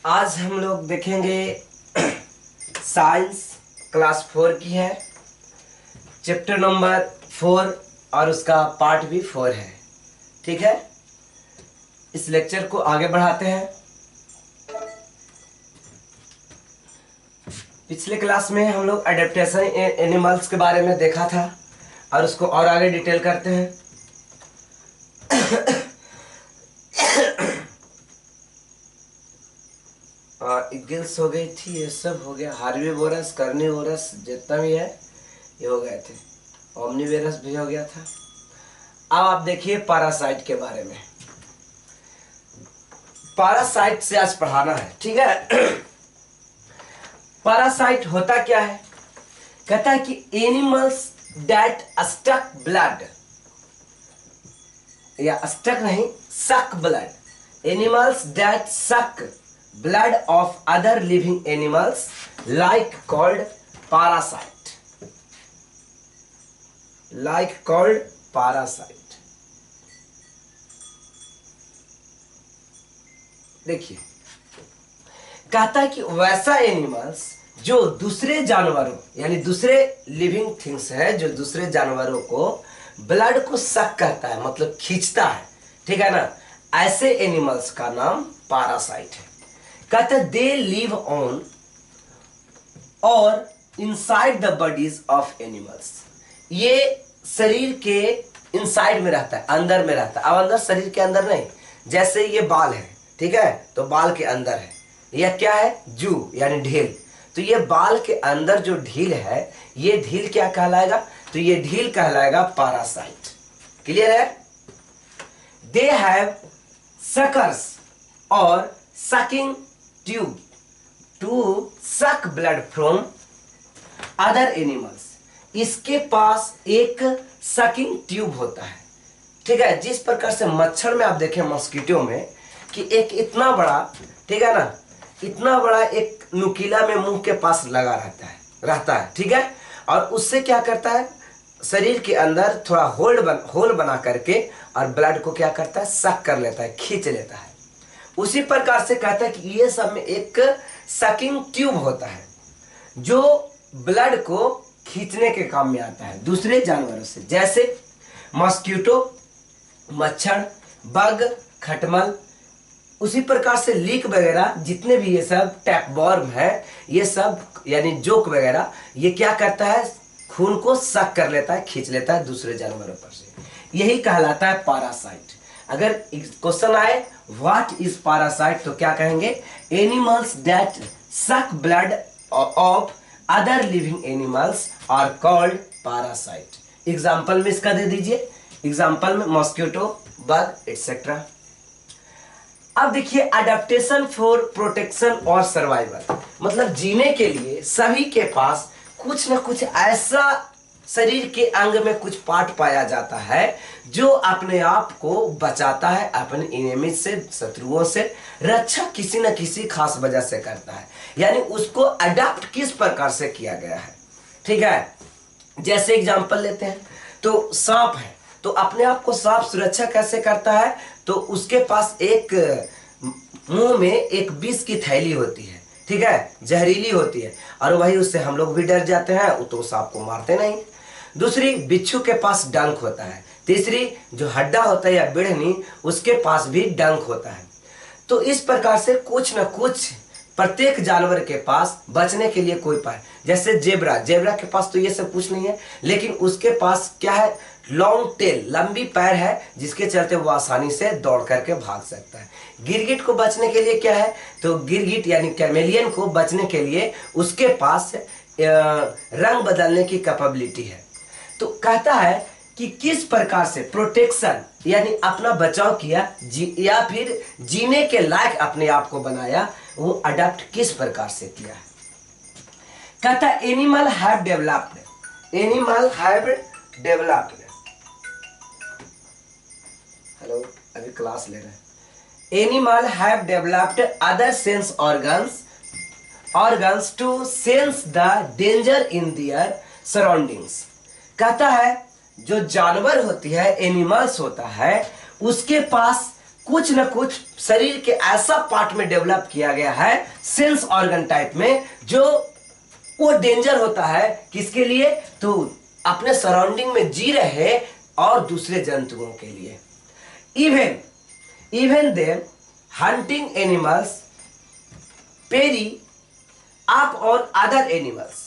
आज हम लोग देखेंगे साइंस क्लास 4 की है, चैप्टर नंबर 4 और उसका पार्ट भी 4 है। ठीक है, इस लेक्चर को आगे बढ़ाते हैं। पिछले क्लास में हम लोग एडेप्टेशन एनिमल्स के बारे में देखा था और उसको और आगे डिटेल करते हैं। गिल्स हो गई थी, ये सब हो गया, हार्बीवोरस कार्निवोरस जितना भी है ये हो गए थे, ओमनीवेरस भी हो गया था। अब आप देखिए पैरासाइट के बारे में। पैरासाइट से आज पढ़ाना है, ठीक है। पैरासाइट होता क्या है? कहता है कि एनिमल्स दैट स्टक ब्लड, या स्टक नहीं, सक ब्लड, एनिमल्स दैट सक blood of other living animals like called parasite, like called parasite। देखिए, कहता है कि वैसा एनिमल्स जो दूसरे जानवरों यानी दूसरे लिविंग थिंग्स है, जो दूसरे जानवरों को ब्लड को सक करता है, मतलब खींचता है, ठीक है ना, ऐसे एनिमल्स का नाम पैरासाइट है। कहते दे लिव ऑन और inside the bodies of animals, ये शरीर के इनसाइड में रहता है, अंदर में रहता है। अब अंदर शरीर के अंदर नहीं, जैसे ये बाल है, ठीक है, तो बाल के अंदर है। यह क्या है? जू यानी ढील। तो ये बाल के अंदर जो ढील है, ये ढील क्या कहलाएगा? तो ये ढील कहलाएगा पैरासाइट। क्लियर है? दे हैव सकर्स और sucking tube to suck blood from other animals. इसके पास एक सकिंग ट्यूब होता है, ठीक है। जिस प्रकार से मच्छर में आप देखें, मॉस्किटो में, कि एक इतना बड़ा, ठीक है ना, इतना बड़ा एक नुकीला में मुंह के पास लगा रहता है, ठीक है। और उससे क्या करता है, शरीर के अंदर थोड़ा होल बना करके और ब्लड को क्या करता है, सक कर लेता है, खींच लेता है। उसी प्रकार से कहता है कि ये सब में एक सकिंग ट्यूब होता है जो ब्लड को खींचने के काम में आता है दूसरे जानवरों से, जैसे मॉस्किटो, मच्छर, बग, खटमल। उसी प्रकार से लीक वगैरह, जितने भी ये सब टैपवॉर्म है, ये सब यानी जोक वगैरह, ये क्या करता है, खून को सक कर लेता है, खींच लेता है दूसरे जानवरों पर से। यही कहलाता है पैरासाइट। अगर क्वेश्चन आए व्हाट इज पैरासाइट, तो क्या कहेंगे? Animals that suck blood of other living animals are called parasite. Example में इसका दे दीजिए, एग्जाम्पल में मॉस्किटो, बग एटसेट्रा। अब देखिए, अडेप्टेशन फॉर प्रोटेक्शन और सर्वाइवल, मतलब जीने के लिए सभी के पास कुछ न कुछ ऐसा शरीर के अंग में कुछ पार्ट पाया जाता है जो अपने आप को बचाता है अपने एनिमी से, शत्रुओं से। रक्षा किसी न किसी खास वजह से करता है, यानी उसको अडॉप्ट किस प्रकार से किया गया है, ठीक है। जैसे एग्जांपल लेते हैं, तो सांप है, तो अपने आप को सांप सुरक्षा कैसे करता है? तो उसके पास एक मुंह में एक विष की थैली होती है, ठीक है, जहरीली होती है, और वही उससे हम लोग भी डर जाते हैं, तो सांप को मारते नहीं। दूसरी, बिच्छू के पास डंक होता है। तीसरी, जो हड्डा होता है या बिढ़नी, उसके पास भी डंक होता है। तो इस प्रकार से कुछ न कुछ प्रत्येक जानवर के पास बचने के लिए कोई पाए। जैसे जेब्रा के पास तो ये सब कुछ नहीं है, लेकिन उसके पास क्या है, लॉन्ग टेल, लंबी पैर है, जिसके चलते वो आसानी से दौड़ करके भाग सकता है। गिरगिट को बचने के लिए क्या है, तो गिरगिट यानी कैमेलियन को बचने के लिए उसके पास रंग बदलने की कैपेबिलिटी है। तो कहता है कि किस प्रकार से प्रोटेक्शन यानी अपना बचाव किया, या फिर जीने के लायक अपने आप को बनाया, वो अडॉप्ट किस प्रकार से किया है। कहता है एनिमल हैव डेवलप्ड, हेलो, अभी क्लास ले रहे हैं। Animal have developed other sense organs to sense the danger in their surroundings. कहता है जो जानवर होती है, एनिमल्स होता है, उसके पास कुछ न कुछ शरीर के ऐसा पार्ट में डेवलप किया गया है सेंस ऑर्गन टाइप में, जो वो डेंजर होता है किसके लिए, तो अपने सराउंडिंग में जी रहे और दूसरे जंतुओं के लिए। Even them hunting animals prey up और अदर एनिमल्स।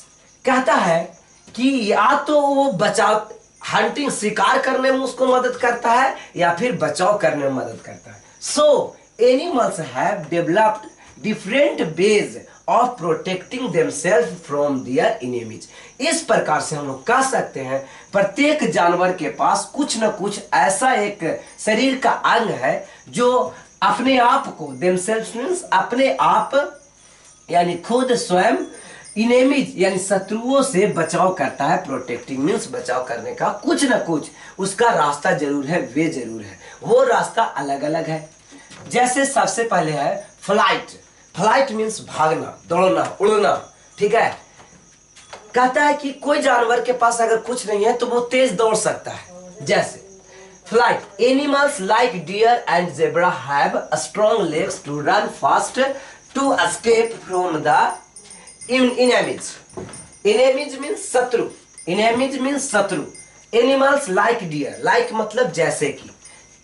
कहता है कि या तो वो बचाव हंटिंग शिकार करने में उसको मदद करता है या फिर बचाव करने में मदद करता है। So animals have developed different ways of protecting themselves from their enemies. इस प्रकार से हम लोग कह सकते हैं प्रत्येक जानवर के पास कुछ न कुछ ऐसा एक शरीर का अंग है जो अपने आप को देमसेल्फ मीन्स अपने आप यानी खुद स्वयं इनेमीज यानी शत्रुओं से बचाव करता है। प्रोटेक्टिंग मीन्स बचाव करने का कुछ न कुछ उसका रास्ता जरूर है, वे जरूर है, वो रास्ता अलग अलग है। जैसे सबसे पहले है फ्लाइट। फ्लाइट मीन्स भागना, दौड़ना, उड़ना, ठीक है। कहता है कि कोई जानवर के पास अगर कुछ नहीं है तो वो तेज दौड़ सकता है। जैसे flight, animals like deer and zebra have strong legs to run fast to escape from the enemies. Enemies means शत्रु, enemies means शत्रु। Animals like deer, like मतलब जैसे कि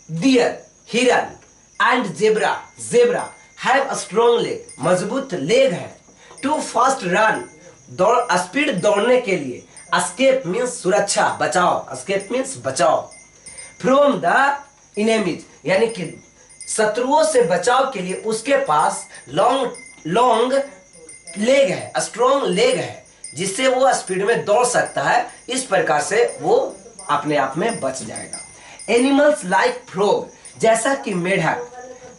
deer, हिरन and zebra have a strong leg, मजबूत leg है। to fast run, दौड़ speed दौड़ने के लिए। escape means सुरक्षा, बचाव, escape means बचाव। from the enemies यानी कि शत्रुओं से बचाव के लिए उसके पास लॉन्ग लेग है, स्ट्रॉन्ग लेग है, जिससे वो स्पीड में दौड़ सकता है। इस प्रकार से वो अपने आप में बच जाएगा। एनिमल्स लाइक फ्रॉग, जैसा कि मेढक,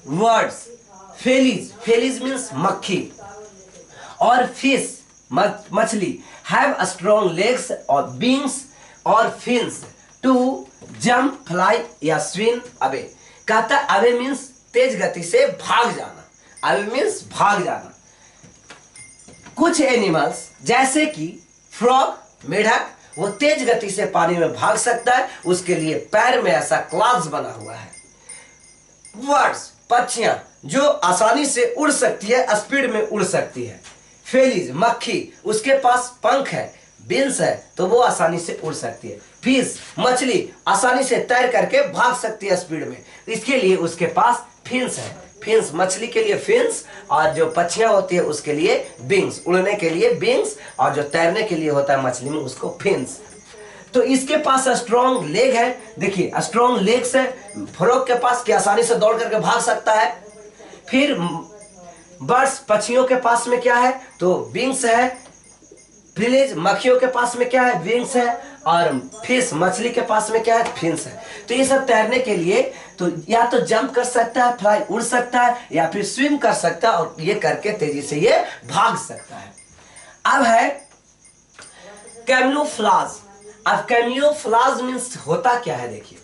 वर्ड्स, फेलिज मीन्स मक्खी, और फिश मछली हैव स्ट्रॉन्ग लेग्स और विंग्स और फिन्स टू जंप, फ्लाई या स्विम अवे। कहता अवे मीन्स तेज गति से भाग जाना, अवे मीन्स भाग जाना। कुछ एनिमल्स जैसे कि फ्रॉग, मेढक, वो तेज गति से पानी में भाग सकता है, उसके लिए पैर में ऐसा क्लॉज बना हुआ है। बर्ड्स, पक्षियां जो आसानी से उड़ सकती है, स्पीड में उड़ सकती है। फेलिज, मक्खी, उसके पास पंख है, बिन्स है, तो वो आसानी से उड़ सकती है। फिश, मछली, आसानी से तैर करके भाग सकती है स्पीड में, इसके लिए उसके पास फिन्स है। फिन्स, मछली के लिए फिन्स, और जो पक्षियां होती है उसके लिए विंग्स, उड़ने के लिए विंग्स, और जो तैरने के लिए होता है मछली में उसको फिन्स। तो इसके पास स्ट्रॉन्ग लेग है। देखिए स्ट्रॉन्ग लेग्स है। फ्रॉग के पास कि आसानी से दौड़ करके भाग सकता है। फिर बर्ड्स, पक्षियों के पास में क्या है, तो विंग्स है। फ्रिलेज, मक्खियों के पास में क्या है, विंग्स है। और फिश, मछली के पास में क्या है, फिन्स है। तो ये सब तैरने के लिए तो या तो जंप कर सकता है, फ्लाई उड़ सकता है, या फिर स्विम कर सकता है, और ये करके तेजी से ये भाग सकता है। अब है कैमोफ्लेज। अब कैमोफ्लेज मीन्स होता क्या है, देखिए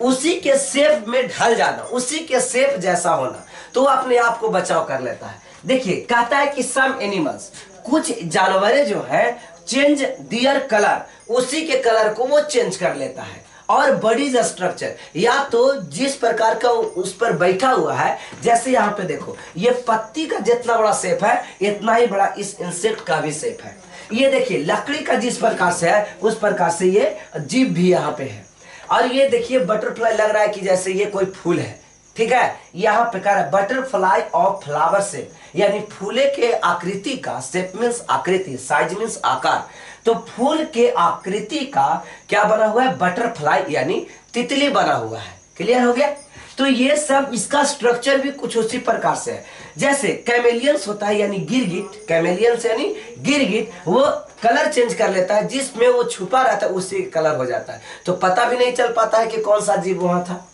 उसी के शेप में ढल जाना, उसी के शेप जैसा होना, तो वो अपने आप को बचाव कर लेता है। देखिए कहता है कि सम एनिमल्स, कुछ जानवरें जो है चेंज दियर कलर, उसी के कलर को वो चेंज कर लेता है। और बॉडीज स्ट्रक्चर, या तो जिस प्रकार का उस पर बैठा हुआ है, जैसे यहाँ पे देखो ये पत्ती का जितना बड़ा शेप है इतना ही बड़ा इस इंसेक्ट का भी शेप है। ये देखिए लकड़ी का जिस प्रकार से है उस प्रकार से ये जीभ भी यहाँ पे है। और ये देखिए बटरफ्लाई, लग रहा है कि जैसे ये कोई फूल है, ठीक है। यहाँ पे कह रहा है बटरफ्लाई ऑफ फ्लावर से, यानी फूले के आकृति का, शेप मीन्स आकृति, साइज मीन्स आकार, तो फूल के आकृति का क्या बना हुआ है, बटरफ्लाई यानी तितली बना हुआ है। क्लियर हो गया। तो ये सब इसका स्ट्रक्चर भी कुछ उसी प्रकार से है। जैसे कैमेलियंस होता है यानी गिरगिट, कैमेलियंस यानी गिरगिट, वो कलर चेंज कर लेता है, जिसमें वो छुपा रहता है उसी कलर हो जाता है, तो पता भी नहीं चल पाता है कि कौन सा जीव वहां था।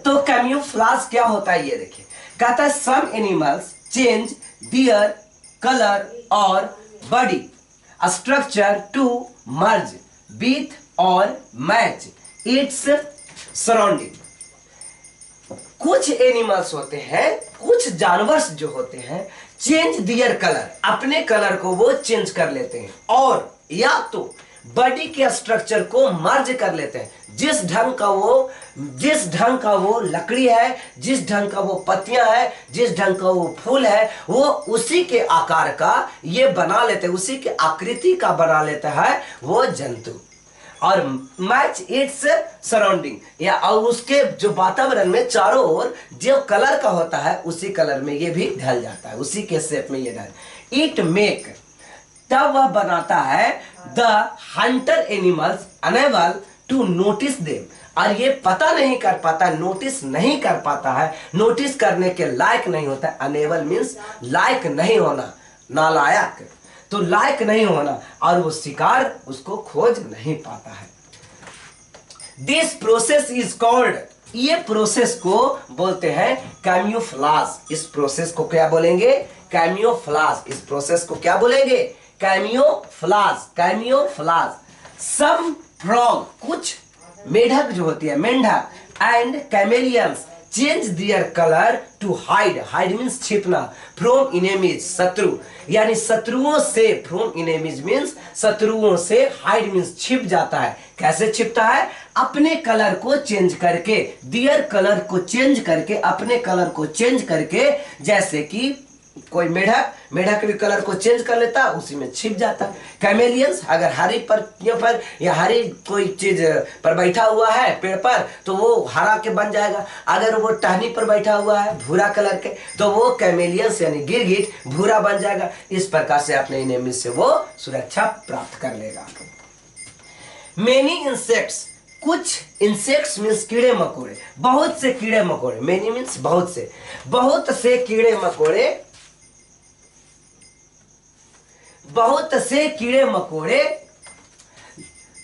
तो कैमोफ्लेज क्या होता है ये देखिए, कहता है some animals change their colour और body structure to merge with और मैच इट्स सराउंडिंग। कुछ एनिमल्स होते हैं, कुछ जानवर जो होते हैं, चेंज दियर कलर, अपने कलर को वो चेंज कर लेते हैं, और या तो बॉडी के स्ट्रक्चर को मर्ज कर लेते हैं। जिस ढंग का वो लकड़ी है, जिस ढंग का वो पत्तियां है, जिस ढंग का वो फूल है, वो उसी के आकार का ये बना लेते हैं, उसी के आकृति का बना लेता है वो जंतु। और मैच इट्स सराउंडिंग, या और उसके जो वातावरण में चारों ओर जो कलर का होता है उसी कलर में ये भी ढल जाता है, उसी के शेप में ये ढल। इट मेक, तब वह बनाता है the hunter animals unable to notice them, और ये पता नहीं कर पाता, नोटिस नहीं कर पाता है, नोटिस करने के लायक नहीं होता है। अनेबल मीन्स लायक नहीं होना, नालायक, तो लायक नहीं होना, और वो शिकार उसको खोज नहीं पाता है। दिस प्रोसेस इज कॉल्ड, ये प्रोसेस को बोलते हैं कैम्यूफ्लाज। इस प्रोसेस को क्या बोलेंगे? कैम्यूफ्लाज। इस प्रोसेस को क्या बोलेंगे? कैम्यूफ्लाज, कैम्यूफ्लाज। सम फ्रॉग, कुछ मेढक जो होती है, मेंढक, and chameleons change their colour to hide, hide means छिपना, फ्रॉम इनेमीज, शत्रु, यानी शत्रुओं से, फ्रॉम इनेमीज मीन्स शत्रुओं से, हाइड मीन्स छिप जाता है। कैसे छिपता है? अपने कलर को चेंज करके, दियर कलर को चेंज करके, अपने कलर को चेंज करके, जैसे कि कोई मेढक भी कलर को चेंज कर लेता है, उसी में छिप जाता है। कैमेलियंस, अगर हरी पत्तियों पर या हरी कोई चीज पर बैठा हुआ है पेड़ पर, तो वो हरा के बन जाएगा। अगर वो टहनी पर बैठा हुआ है भूरा कलर के, तो वो कैमेलियंस यानी गिरगिट भूरा बन जाएगा। इस प्रकार से अपने इनेमी से वो सुरक्षा प्राप्त कर लेगा। मेनी इंसेक्ट्स, कुछ इंसेक्ट्स मीन्स कीड़े मकोड़े, बहुत से कीड़े मकोड़े, मेनी मीन्स बहुत से कीड़े मकोड़े, बहुत से कीड़े मकोड़े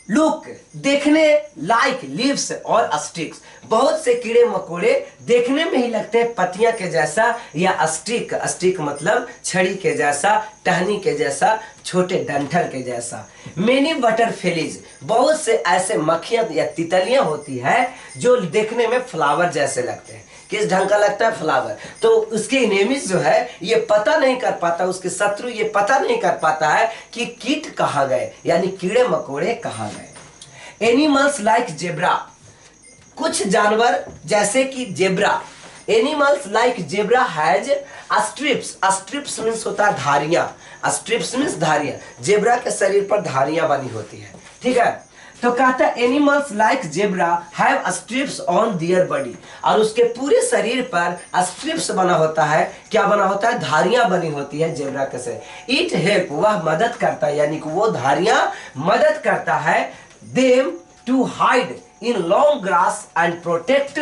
लुक, देखने, लाइक लीव्स और स्टिक्स, बहुत से कीड़े मकोड़े देखने में ही लगते हैं पत्तियां के जैसा या स्टिक, स्टिक मतलब छड़ी के जैसा, टहनी के जैसा, छोटे डंठल के जैसा। मेनी बटरफ्लीज, बहुत से ऐसे मक्खियां या तितलियां होती है जो देखने में फ्लावर जैसे लगते हैं। किस ढंग का लगता है? फ्लावर। तो उसके इनेमिस जो है ये पता नहीं कर पाता, उसके शत्रु ये पता नहीं कर पाता है कि कीट कहाँ गए, यानी कीड़े मकोड़े कहाँ गए। एनिमल्स लाइक जेब्रा, कुछ जानवर जैसे कि zebra, animals like zebra has strips, strips means होता है धारियां, स्ट्रिप्स मीन्स धारियां, जेब्रा के शरीर पर धारियां बनी होती है, ठीक है। तो कहता है animals like zebra have stripes on their body, और उसके पूरे शरीर पर स्ट्रिप्स बना होता है। क्या बना होता है? धारियां बनी होती है जेब्रा के से। इट हेल्प, वह मदद करता है, यानी कि वो धारियां मदद करता है them to hide in long grass and protect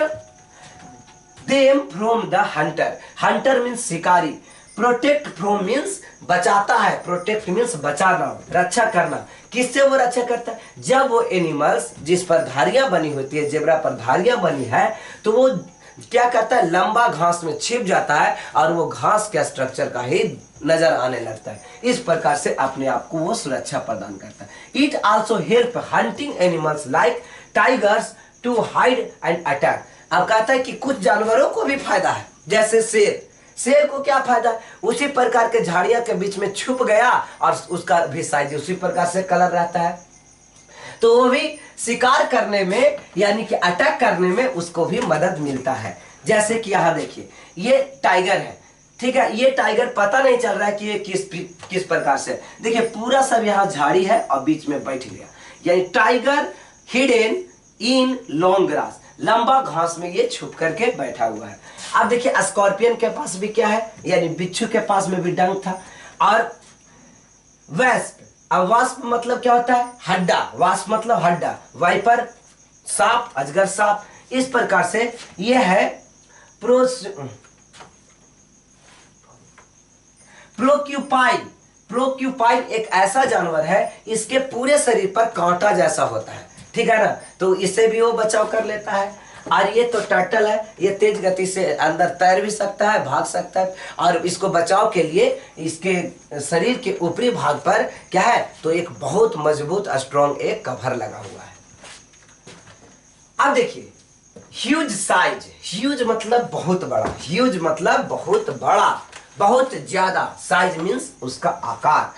them from the hunter, hunter means शिकारी, प्रोटेक्ट फ्रॉम मीन्स बचाता है, प्रोटेक्ट मीन्स बचाना, रक्षा करना। किससे वो रक्षा करता है? जब वो एनिमल्स जिस पर धारियां बनी होती है, जेब्रा पर धारियां बनी है, तो वो क्या करता है? लंबा घास में छिप जाता है और वो घास के स्ट्रक्चर का ही नजर आने लगता है। इस प्रकार से अपने आप को वो सुरक्षा प्रदान करता है। It also help hunting animals like tigers to hide and attack. अब कहता है कि कुछ जानवरों को भी फायदा है, जैसे शेर, शेर को क्या फायदा है? उसी प्रकार के झाड़ियों के बीच में छुप गया और उसका भी साइज उसी प्रकार से कलर रहता है, तो वो भी शिकार करने में यानी कि अटैक करने में उसको भी मदद मिलता है। जैसे कि यहाँ देखिए ये टाइगर है, ठीक है, ये टाइगर पता नहीं चल रहा है कि ये किस प्रकार से, देखिए पूरा सब यहाँ झाड़ी है और बीच में बैठ गया, यानी tiger hidden in long grass, लंबा घास में ये छुप करके बैठा हुआ है। अब देखिए स्कॉर्पियन के पास भी क्या है, यानी बिच्छू के पास में भी डंक था। और वैस्प, अब वास्प मतलब क्या होता है? हड्डा, वास्प मतलब हड्डा, वाइपर सांप, अजगर सांप। इस प्रकार से ये है प्रोक्यूपाइन। प्रोक्यूपाइन एक ऐसा जानवर है, इसके पूरे शरीर पर कांटा जैसा होता है, ठीक है ना, तो इससे भी वो बचाव कर लेता है। और ये तो टर्टल है, ये तेज गति से अंदर तैर भी सकता है, भाग सकता है, और इसको बचाव के लिए इसके शरीर के ऊपरी भाग पर क्या है, तो एक बहुत मजबूत स्ट्रॉन्ग एक कवर लगा हुआ है। अब देखिए ह्यूज साइज, ह्यूज मतलब बहुत बड़ा, ह्यूज मतलब बहुत बड़ा, बहुत ज्यादा, साइज मीन्स उसका आकार,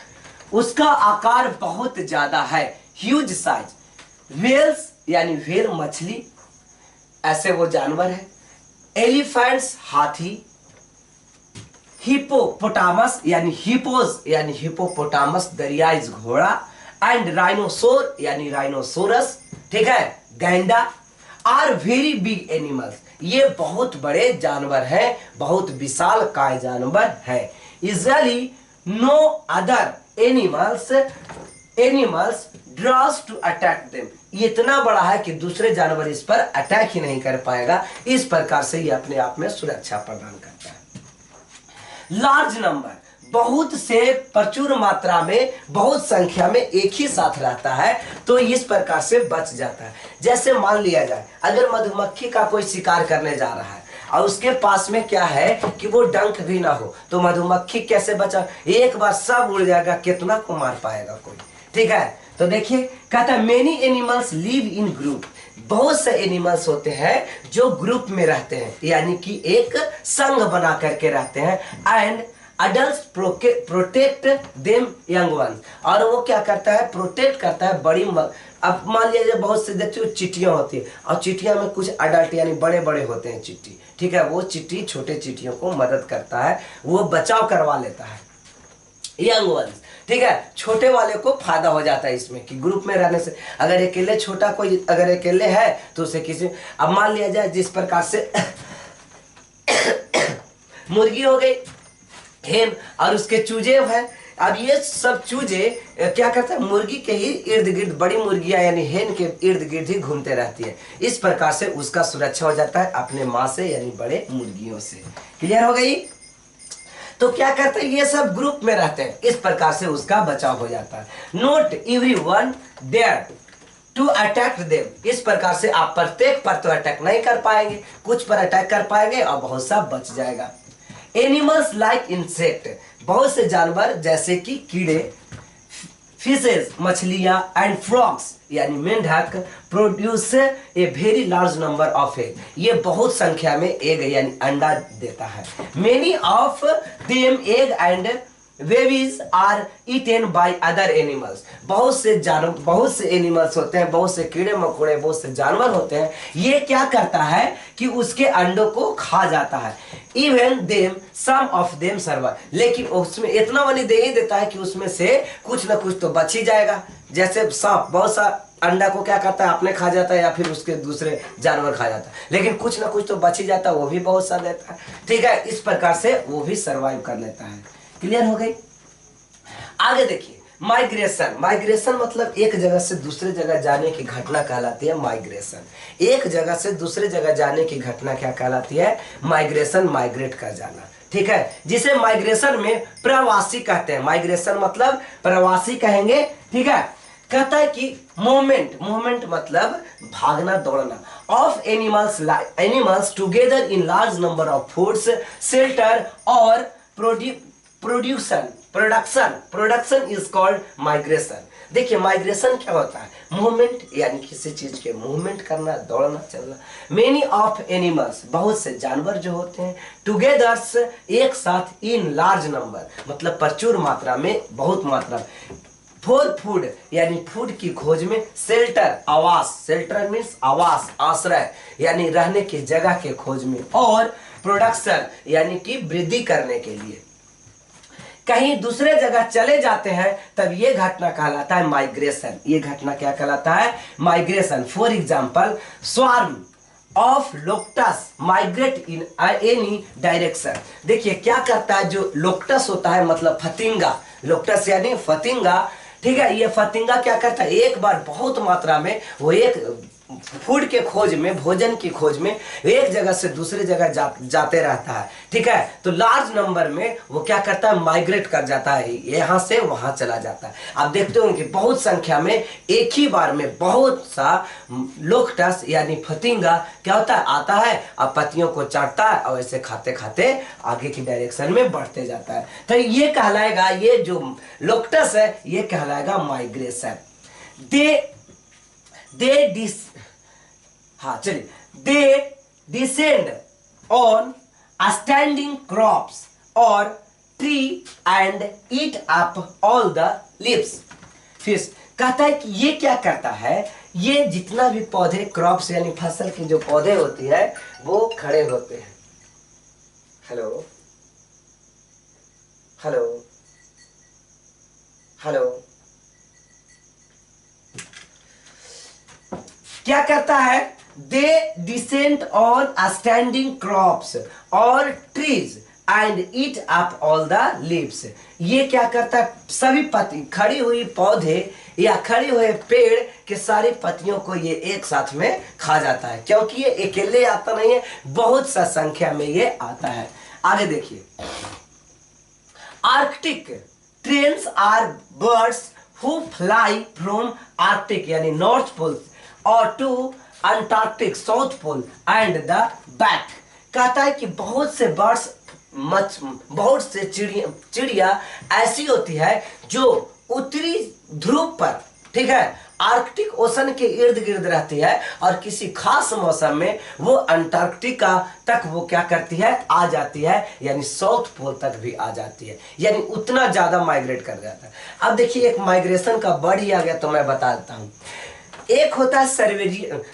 उसका आकार बहुत ज्यादा है। Huge size. व्हेल्स यानी व्हेल मछली, ऐसे वो जानवर है। एलिफेंट्स हाथी। हिपोपोटामस यानी हिपोज यानी हिपोपोटामस दरियाई घोड़ा। एंड राइनोसोर यानी राइनोसोरस, ठीक है, गैंडा। आर वेरी बिग एनिमल्स, ये बहुत बड़े जानवर हैं, बहुत विशाल काय जानवर है। Usually no other animals dares to attack them, ये इतना बड़ा है कि दूसरे जानवर इस पर अटैक ही नहीं कर पाएगा। इस प्रकार से ये अपने आप में सुरक्षा प्रदान करता है। लार्ज नंबर, बहुत से प्रचुर मात्रा में, बहुत संख्या में एक ही साथ रहता है तो इस प्रकार से बच जाता है। जैसे मान लिया जाए अगर मधुमक्खी का कोई शिकार करने जा रहा है और उसके पास में क्या है कि वो डंक भी ना हो, तो मधुमक्खी कैसे बचा, एक बार सब उड़ जाएगा, कितना को मार पाएगा कोई, ठीक है। तो देखिए कहता है many animals live in group, बहुत से एनिमल्स होते हैं जो ग्रुप में रहते हैं, यानी कि एक संघ बना करके रहते हैं। And adults protect them young one, और वो क्या करता है, प्रोटेक्ट करता है बड़ी अब मान लीजिए बहुत से देखते हो चिट्टियां होती है, और चिट्टियां में कुछ अडल्ट यानी बड़े बड़े होते हैं चिट्टी, ठीक है, वो चिट्टी छोटे चिट्टियों को मदद करता है, वो बचाव करवा लेता है यंग वन, ठीक है। छोटे वाले को फायदा हो जाता है इसमें कि ग्रुप में रहने से, अगर अकेले छोटा कोई अगर अकेले है तो उसे किसी, अब मान लिया जाए जिस प्रकार से मुर्गी हो गई, हेन, और उसके चूजे हैं। अब ये सब चूजे क्या करते हैं, मुर्गी के ही इर्द गिर्द, बड़ी मुर्गियां यानी हेन के इर्द गिर्द ही घूमते रहती है। इस प्रकार से उसका सुरक्षा हो जाता है अपने माँ से यानी बड़े मुर्गियों से। क्लियर हो गई। तो क्या करते हैं, ये सब ग्रुप में रहते हैं, इस प्रकार से उसका बचाव हो जाता है। Note everyone there to attack them, इस प्रकार से आप प्रत्येक पर तो अटैक नहीं कर पाएंगे, कुछ पर अटैक कर पाएंगे और बहुत सा बच जाएगा। एनिमल्स लाइक इंसेक्ट, बहुत से जानवर जैसे कि कीड़े, फिशेज मछलियां, एंड फ्रॉग्स यानी मेंढक, produce a very large number of egg, ये बहुत संख्या में एग यानी अंडा देता है। Many of them egg and babies are eaten by other animals, बहुत से एनिमल्स होते हैं, बहुत से कीड़े मकोड़े, बहुत से जानवर होते हैं, ये क्या करता है कि उसके अंडों को खा जाता है। Even them some of them survive, लेकिन उसमें इतना वाली दे ही देता है कि उसमें से कुछ ना कुछ तो बच ही जाएगा। जैसे सांप बहुत सा अंडा को क्या करता है, अपने खा जाता है या फिर उसके दूसरे जानवर खा जाता है, लेकिन कुछ ना कुछ तो बच ही जाता है, वो भी बहुत सा देता है, ठीक है। इस प्रकार से वो भी सर्वाइव कर लेता है। क्लियर हो गई। आगे देखिए माइग्रेशन, माइग्रेशन मतलब एक जगह से दूसरे जगह जाने की घटना कहलाती है माइग्रेशन। एक जगह से दूसरे जगह जाने की घटना क्या कहलाती है, माइग्रेशन, माइग्रेट कर जाना, ठीक है, जिसे माइग्रेशन में प्रवासी कहते हैं। माइग्रेशन मतलब प्रवासी कहेंगे, ठीक है। कहता है कि मूवमेंट मतलब भागना दौड़ना of animals together in large number of foods, shelter और प्रोडक्शन इज कॉल्ड माइग्रेशन। देखिए माइग्रेशन क्या होता है, मूवमेंट यानी किसी चीज के मूवमेंट करना, दौड़ना चलना। मेनी ऑफ एनिमल्स, बहुत से जानवर जो होते हैं, टुगेदर्स एक साथ, इन लार्ज नंबर मतलब प्रचुर मात्रा में, बहुत मात्रा में, फॉर फूड यानी फूड की खोज में, शेल्टर आवास, शेल्टर मीन्स आवास, आश्रय यानी रहने की जगह के खोज में, और प्रोडक्शन यानी कि वृद्धि करने के लिए कहीं दूसरे जगह चले जाते हैं, तब ये घटना कहलाता है माइग्रेशन। ये घटना क्या कहलाता है, migration. For example swarm of locusts migrate in any direction. देखिए क्या करता है, जो लोक्टस होता है मतलब फतिंगा, लोक्टस यानी फतिंगा, ठीक है। ये फतिंगा क्या करता है, एक बार बहुत मात्रा में वो एक फूड के खोज में, भोजन की खोज में एक जगह से दूसरे जगह जाते रहता है, ठीक है। तो लार्ज नंबर में वो क्या करता है, माइग्रेट कर जाता है, यहां से वहां चला जाता है। आप देखते हो कि बहुत संख्या में एक ही बार में बहुत सा लोक्टस यानी फतिंगा क्या होता है, आता है और पत्तियों को चाटता है और ऐसे खाते खाते आगे की डायरेक्शन में बढ़ते जाता है। तो ये कहलाएगा, ये जो लोक्टस है ये कहलाएगा migration. They descend on standing crops और tree and eat up all the leaves. Fish कहता है कि ये क्या करता है, ये जितना भी पौधे क्रॉप्स यानी फसल की जो पौधे होती है वो खड़े होते हैं। हेलो हेलो हेलो, क्या करता है, they descend on standing crops और trees and eat up all the leaves. ये क्या करता है, सभी पत्ती खड़ी हुई पौधे या खड़े हुए पेड़ के सारी पत्तियों को ये एक साथ में खा जाता है, क्योंकि ये अकेले आता नहीं है, बहुत सा संख्या में ये आता है। आगे देखिए, Arctic terns are birds who fly from Arctic यानी नॉर्थ पोल और to Antarctic south pole and the back. कहता है कि बहुत से बर्ड्स बहुत से चिड़िया ऐसी होती है जो उत्तरी ध्रुव पर, ठीक है, आर्कटिक ओशन के इर्द गिर्द रहती है और किसी खास मौसम में वो अंटार्कटिका तक वो क्या करती है, आ जाती है, यानी साउथ पोल तक भी आ जाती है, यानी उतना ज्यादा माइग्रेट कर जाता है। अब देखिए एक माइग्रेशन का वर्ड ही आ गया तो मैं बता देता हूं। एक होता है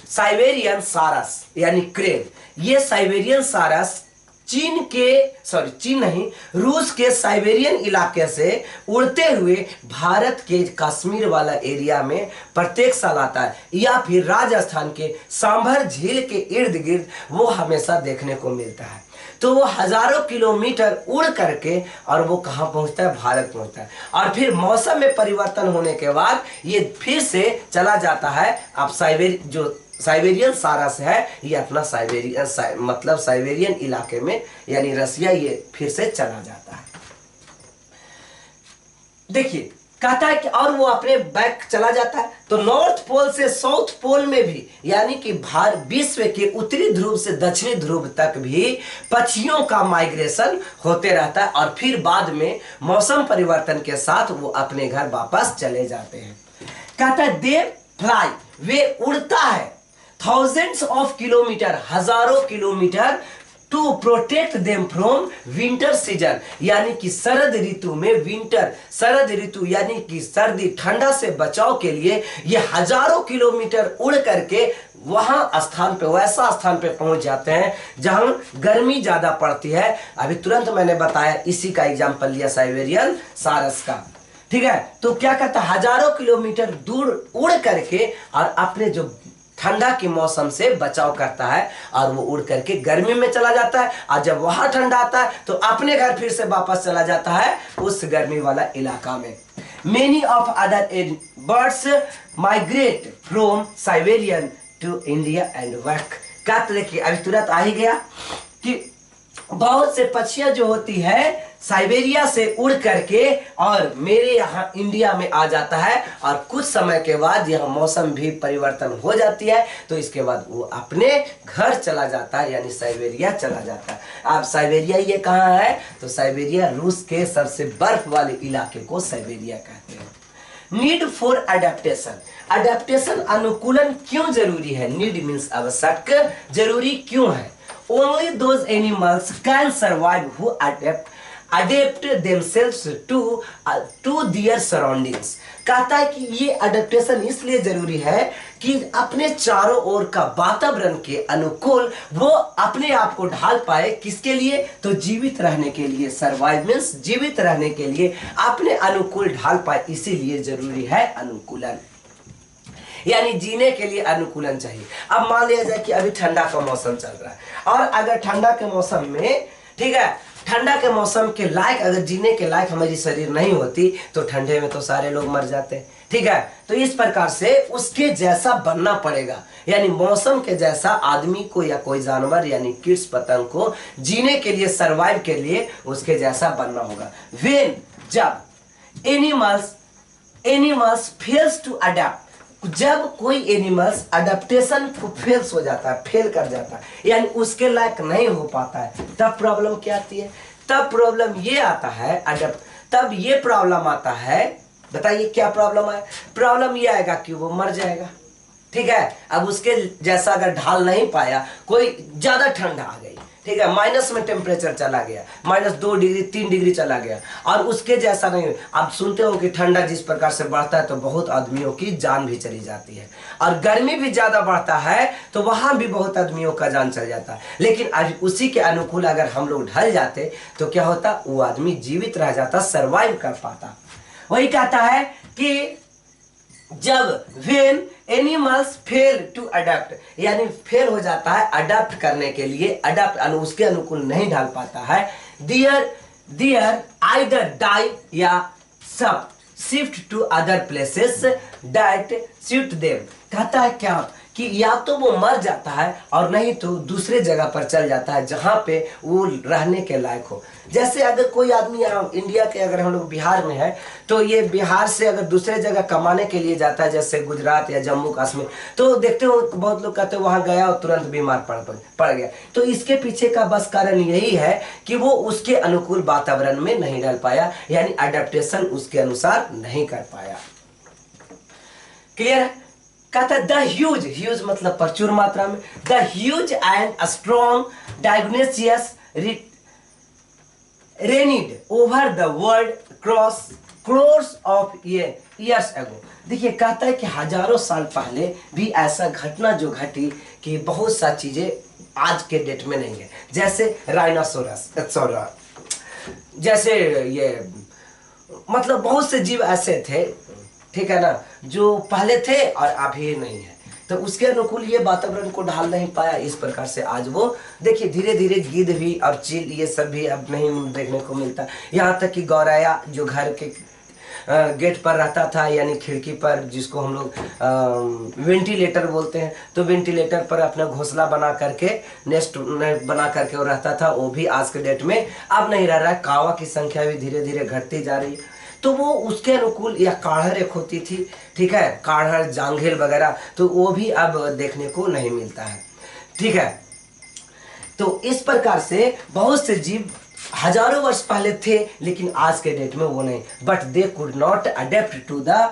साइबेरियन सारस यानी क्रेन। ये साइबेरियन सारस चीन नहीं, रूस के साइबेरियन इलाके से उड़ते हुए भारत के कश्मीर वाला एरिया में प्रत्येक साल आता है, या फिर राजस्थान के सांभर झील के इर्द गिर्द वो हमेशा देखने को मिलता है। तो वो हजारों किलोमीटर उड़ करके और वो कहाँ पहुंचता है, भारत पहुंचता है, और फिर मौसम में परिवर्तन होने के बाद ये फिर से चला जाता है। अब साइबेरियन सारस है, ये अपना मतलब साइबेरियन इलाके में यानी रसिया ये फिर से चला जाता है। देखिए कहता है कि और वो अपने बैक चला जाता है, तो नॉर्थ पोल से साउथ पोल में भी यानी कि विश्व के उत्तरी ध्रुव से दक्षिणी ध्रुव तक भी पक्षियों का माइग्रेशन होते रहता है, और फिर बाद में मौसम परिवर्तन के साथ वो अपने घर वापस चले जाते हैं। कहता है दे फ्लाई, वे उड़ता है, थाउजेंड्स ऑफ किलोमीटर, हजारों किलोमीटर, to protect them from winter season यानी कि शरद ऋतु में, शरद ऋतु यानी कि सर्दी ठंडा से बचाव के लिए ये हजारों किलोमीटर उड़ करके वहां स्थान पे, वैसा स्थान पे पहुंच जाते हैं जहां गर्मी ज्यादा पड़ती है। अभी तुरंत मैंने बताया, इसी का एग्जांपल लिया साइबेरियन सारस का, ठीक है। तो क्या कहता है, हजारों किलोमीटर दूर उड़ करके और अपने जो ठंडा के मौसम से बचाव करता है, और वो उड़ करके गर्मी में चला जाता है, और जब वहां ठंडा आता है तो अपने घर फिर से वापस चला जाता है उस गर्मी वाला इलाका में। Many of other birds migrate from Siberian to India and back. क्या देखिए अभी तुरंत आ ही गया कि बहुत से पक्षियां जो होती है साइबेरिया से उड़ करके और मेरे यहाँ इंडिया में आ जाता है, और कुछ समय के बाद यह मौसम भी परिवर्तन हो जाती है, तो इसके बाद वो अपने घर चला जाता है, यानी साइबेरिया चला जाता है। अब साइबेरिया ये कहाँ है, तो साइबेरिया रूस के सबसे बर्फ वाले इलाके को साइबेरिया कहते हैं। नीड फॉर अडेप्टेशन, अडेप्टेशन अनुकूलन क्यों जरूरी है, नीड मीन्स आवश्यक, जरूरी क्यों है। Only those animals can survive who adapt themselves to their surroundings। कहता है कि ये अडेप्टेशन इसलिए जरूरी है कि अपने चारों ओर का वातावरण के अनुकूल वो अपने आप को ढाल पाए, किसके लिए, तो जीवित रहने के लिए। सर्वाइव मीन्स जीवित रहने के लिए अपने अनुकूल ढाल पाए, इसीलिए जरूरी है अनुकूलन, यानी जीने के लिए अनुकूलन चाहिए। अब मान लिया जाए कि अभी ठंडा का मौसम चल रहा है, और अगर ठंडा के मौसम में, ठीक है, ठंडा के मौसम के लायक अगर जीने के लायक हमारी शरीर नहीं होती तो ठंडे में तो सारे लोग मर जाते, ठीक है। तो इस प्रकार से उसके जैसा बनना पड़ेगा, यानी मौसम के जैसा आदमी को या कोई जानवर यानी कीट पतंग को जीने के लिए, सर्वाइव के लिए उसके जैसा बनना होगा। वेन, जब एनिमल्स फेल्स टू अडेप्ट, जब कोई एनिमल्स अडेप्टेशन को फेल्स हो जाता है, फेल कर जाता है, यानी उसके लायक नहीं हो पाता है, तब प्रॉब्लम क्या आती है, तब प्रॉब्लम ये आता है तब ये प्रॉब्लम आता है, बताइए क्या प्रॉब्लम है, प्रॉब्लम ये आएगा कि वो मर जाएगा, ठीक है। अब उसके जैसा अगर ढाल नहीं पाया, कोई ज्यादा ठंडा आ गई, ठीक है, माइनस में टेम्परेचर चला गया, -2 डिग्री 3 डिग्री चला गया। और उसके जैसा नहीं, आप सुनते हो कि ठंडा जिस प्रकार से बढ़ता है तो बहुत आदमियों की जान भी चली जाती है, और गर्मी भी ज्यादा बढ़ता है तो वहां भी बहुत आदमियों का जान चल जाता है। लेकिन आज उसी के अनुकूल अगर हम लोग ढल जाते तो क्या होता, वो आदमी जीवित रह जाता, सरवाइव कर पाता। वही कहता है कि जब when animals fail to adapt, यानी फेल हो जाता है अडाप्ट करने के लिए, अडाप्ट उसके अनुकूल नहीं ढल पाता है, देयर either die या सब shift to other places that suit them। कहता है क्या कि या तो वो मर जाता है और नहीं तो दूसरे जगह पर चल जाता है जहाँ पे वो रहने के लायक हो। जैसे अगर कोई आदमी यहाँ इंडिया के, अगर हम लोग बिहार में है तो ये बिहार से अगर दूसरे जगह कमाने के लिए जाता है, जैसे गुजरात या जम्मू कश्मीर, तो देखते हो बहुत लोग कहते हैं वहाँ गया और तुरंत बीमार पड़ गया। तो इसके पीछे का बस कारण यही है कि वो उसके अनुकूल वातावरण में नहीं रह पाया, यानी अडेप्टेशन उसके अनुसार नहीं कर पाया। क्लियर है? कहता है द ह्यूज मतलब प्रचुर मात्रा में, द ह्यूज एंड स्ट्रॉन्ग डायग्नोसियस reigned over the world crores of years ago. देखिए कहता है कि हजारों साल पहले भी ऐसा घटना जो घटी कि बहुत सा चीजें आज के डेट में नहीं है, जैसे राइनोसोरस, जैसे ये मतलब बहुत से जीव ऐसे थे, ठीक है ना, जो पहले थे और अभी नहीं है। तो उसके अनुकूल ये वातावरण को ढाल नहीं पाया, इस प्रकार से आज वो देखिए धीरे धीरे गिद्ध भी और चील ये सब भी अब नहीं देखने को मिलता। यहाँ तक कि गौरैया जो घर के गेट पर रहता था, यानी खिड़की पर, जिसको हम लोग वेंटिलेटर बोलते हैं, तो वेंटिलेटर पर अपना घोंसला बना करके नेस्ट बना करके वो रहता था, वो भी आज के डेट में अब नहीं रह रहा है। कावा की संख्या भी धीरे धीरे घटती जा रही है। तो वो उसके अनुकूल, या काढ़र एक होती थी, ठीक है, काढ़र जांघेल वगैरह, तो वो भी अब देखने को नहीं मिलता है, ठीक है। तो इस प्रकार से बहुत से जीव हजारों वर्ष पहले थे, लेकिन आज के डेट में वो नहीं, but they could not adapt to the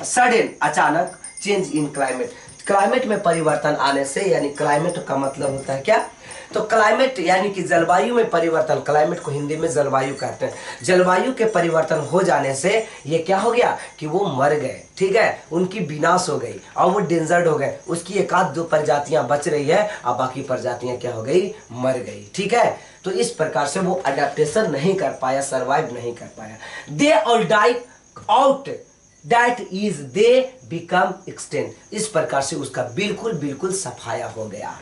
sudden अचानक चेंज इन क्लाइमेट। क्लाइमेट में परिवर्तन आने से, यानी क्लाइमेट का मतलब होता है क्या, तो क्लाइमेट यानी कि जलवायु में परिवर्तन, क्लाइमेट को हिंदी में जलवायु कहते हैं। जलवायु के परिवर्तन हो जाने से ये क्या हो गया कि वो मर गए, ठीक है, उनकी विनाश हो गई और वो डेंजर्ड हो गए। उसकी एक आध दो प्रजातियां बच रही है और बाकी प्रजातियां क्या हो गई, मर गई, ठीक है। तो इस प्रकार से वो अडेप्टेशन नहीं कर पाया, सर्वाइव नहीं कर पाया। They all die out that is they become extinct. इस प्रकार से उसका बिल्कुल सफाया हो गया।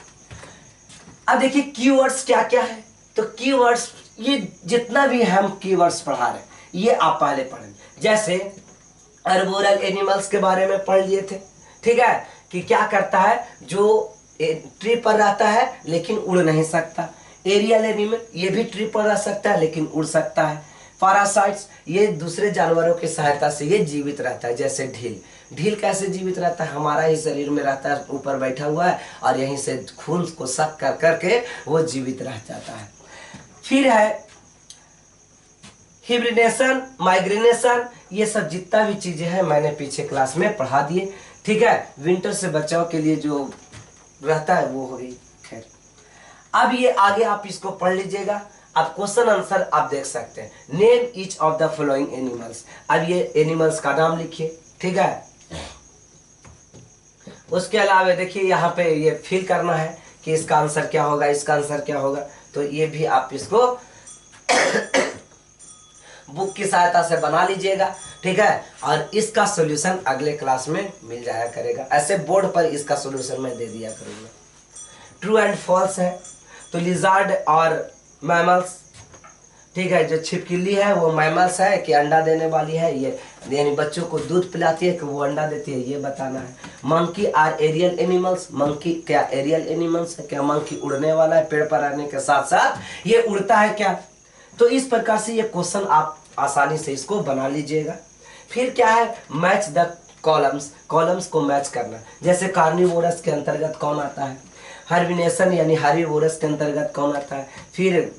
अब देखिए कीवर्ड्स क्या क्या है, तो कीवर्ड्स ये जितना भी हम कीवर्ड्स पढ़ा रहे हैं ये आप पहले पढ़ें। जैसे अर्बोरल एनिमल्स के बारे में पढ़ लिए थे, ठीक है, कि क्या करता है, जो ट्री पर रहता है लेकिन उड़ नहीं सकता। एरियल एनिमल ये भी ट्री पर रह सकता है लेकिन उड़ सकता है। पैरासाइट्स ये दूसरे जानवरों की सहायता से ये जीवित रहता है, जैसे ढील कैसे जीवित रहता है, हमारा ही शरीर में रहता है, ऊपर बैठा हुआ है और यहीं से खून को सक कर करके वो जीवित रह जाता है। फिर है हिब्रिनेशन, माइग्रेनेशन, ये सब जितना भी चीजें हैं मैंने पीछे क्लास में पढ़ा दिए, ठीक है। विंटर से बचाव के लिए जो रहता है वो हो गई। खैर अब ये आगे आप इसको पढ़ लीजिएगा। अब क्वेश्चन आंसर आप देख सकते हैं। Name each of the following animals. अब ये एनिमल्स का नाम लिखिए, ठीक है। उसके अलावा देखिए यहाँ पे ये फील करना है कि इसका आंसर क्या होगा, इसका आंसर क्या होगा, तो ये भी आप इसको बुक की सहायता से बना लीजिएगा, ठीक है। और इसका सॉल्यूशन अगले क्लास में मिल जाया करेगा, ऐसे बोर्ड पर इसका सॉल्यूशन मैं दे दिया करूंगा। ट्रू एंड फॉल्स है, तो लिजार्ड और मैमल्स, ठीक है, जो छिपकली है वो मैमल्स है कि अंडा देने वाली है, ये यानी बच्चों को दूध पिलाती है कि वो अंडा देती है, ये बताना है। Monkey are aerial animals, monkey क्या एरियल एनिमल्स है क्या, मंकी उड़ने वाला है, पेड़ पर रहने के साथ साथ ये उड़ता है क्या। तो इस प्रकार से ये क्वेश्चन आप आसानी से इसको बना लीजिएगा। फिर क्या है, मैच द कॉलम्स, कॉलम्स को मैच करना। जैसे कार्निवोरस के अंतर्गत कौन आता है, हर्बिनेशन यानी हर्बीवोरस के अंतर्गत कौन आता है, फिर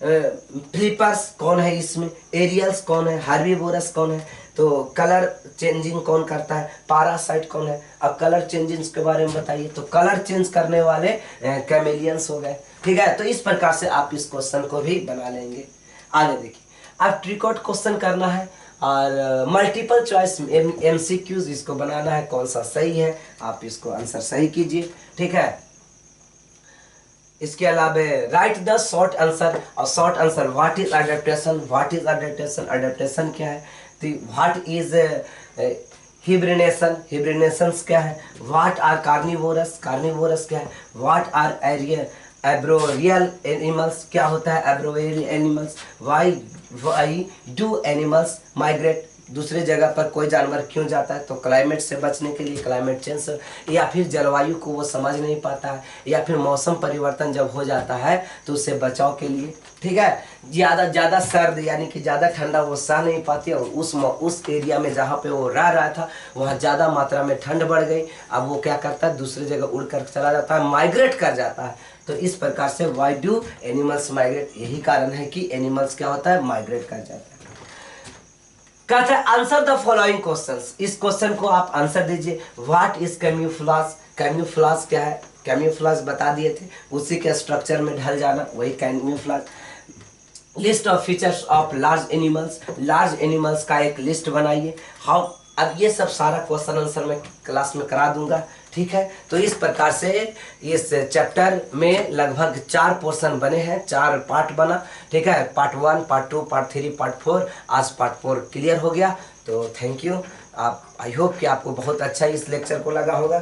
फ्लिपर्स कौन है इसमें, एरियल्स कौन है, हार्बीवोरस कौन है, तो कलर चेंजिंग कौन करता है, पैरासाइट कौन है। अब कलर चेंजिंग के बारे में बताइए, तो कलर चेंज करने वाले कैमेलियंस हो गए, ठीक है। तो इस प्रकार से आप इस क्वेश्चन को भी बना लेंगे। आगे देखिए, अब ट्रिकॉट क्वेश्चन करना है और मल्टीपल चॉइस एमसीक्यूज इसको बनाना है, कौन सा सही है आप इसको आंसर सही कीजिए, ठीक है। इसके अलावा राइट द शॉर्ट आंसर, और short answer what is adaptation, what is adaptation, adaptation क्या है, तो व्हाट इज हिब्रेनेशन, हिब्रेनेशंस क्या है, व्हाट आर कार्निवोरस, कार्निवोरस क्या है, व्हाट आर एब्रोरियल एनिमल्स, क्या होता है arboreal animals, why do animals migrate, दूसरे जगह पर कोई जानवर क्यों जाता है, तो क्लाइमेट से बचने के लिए, क्लाइमेट चेंज, या फिर जलवायु को वो समझ नहीं पाता है, या फिर मौसम परिवर्तन जब हो जाता है तो उससे बचाव के लिए, ठीक है। ज़्यादा सर्द यानी कि ज़्यादा ठंडा वो सह नहीं पाती, और उस एरिया में जहाँ पे वो रह रहा था वहाँ ज़्यादा मात्रा में ठंड बढ़ गई, अब वो क्या करता है दूसरी जगह उड़ कर चला जाता है, माइग्रेट कर जाता है। तो इस प्रकार से वाई डू एनिमल्स माइग्रेट, यही कारण है कि एनिमल्स क्या होता है माइग्रेट कर जाता है। कहता है आंसर द फॉलोइंग क्वेश्चंस, इस क्वेश्चन को आप आंसर दीजिए। व्हाट इज कैम्यूफ्लाज, कैम्यूफ्लाज क्या है, कैम्यूफ्लाज बता दिए थे, उसी के स्ट्रक्चर में ढल जाना, वही camouflage. List of features of large animals, large animals का एक लिस्ट बनाइए। हाउ, अब ये सब सारा क्वेश्चन आंसर मैं क्लास में करा दूंगा, ठीक है। तो इस प्रकार से इस चैप्टर में लगभग 4 पोर्शन बने हैं, 4 पार्ट बना, ठीक है। पार्ट 1, पार्ट 2, पार्ट 3, पार्ट 4, आज पार्ट 4 क्लियर हो गया। तो थैंक यू। आप, आई होप कि आपको बहुत अच्छा इस लेक्चर को लगा होगा।